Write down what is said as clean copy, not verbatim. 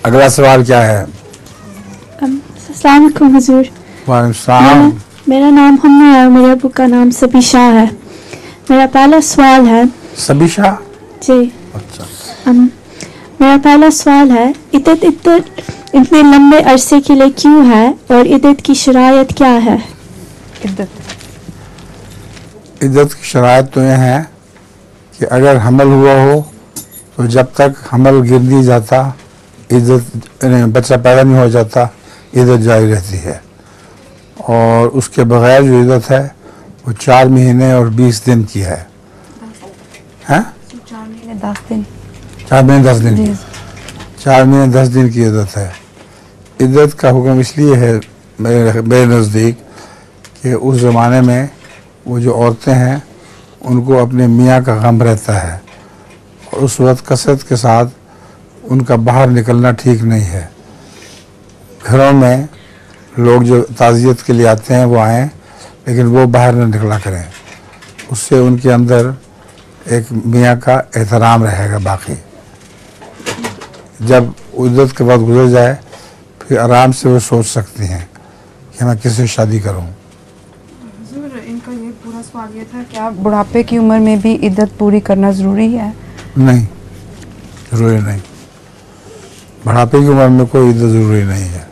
अगला सवाल क्या है? अस्सलाम वालेकुम हुजूर। वालेकुम सलाम। मेरा नाम हम्मा है और मेरे अबू का नाम सबीशा है। मेरा पहला सवाल है। सबीशा? जी। अच्छा। मेरा पहला सवाल है, इद्दत इतने लंबे अरसे के लिए क्यों है और इद्दत की शरायत क्या है? इद्दत की शरायत तो यह है कि अगर हमल हुआ हो तो जब तक हमल गिर नहीं जाता, इद्दत बच्चा पैदा नहीं हो जाता, इद्दत जारी रहती है। और उसके बगैर जो इद्दत है वो 4 महीने और 20 दिन की है। हैं? 4 महीने 10 दिन। 4 महीने 10 दिन की। 4 महीने 10 दिन की इद्दत है। इद्दत का हुक्म इसलिए है मेरे नज़दीक कि उस ज़माने में वो जो औरतें हैं उनको अपने मियाँ का गम रहता है और उस वक्त कसरत के साथ उनका बाहर निकलना ठीक नहीं है। घरों में लोग जो ताज़ियत के लिए आते हैं वो आएँ, लेकिन वो बाहर न निकला करें। उससे उनके अंदर एक मियाँ का एहतराम रहेगा। बाकी जब इद्दत के बाद गुजर जाए फिर आराम से वो सोच सकती हैं कि मैं किससे शादी करूं। इनका ये पूरा सवाल ये था, क्या बुढ़ापे की उम्र में भी इद्दत पूरी करना ज़रूरी है? नहीं, ज़रूरी नहीं। बुढ़ापे की उम्र में कोई इद्दत ज़रूरी नहीं है।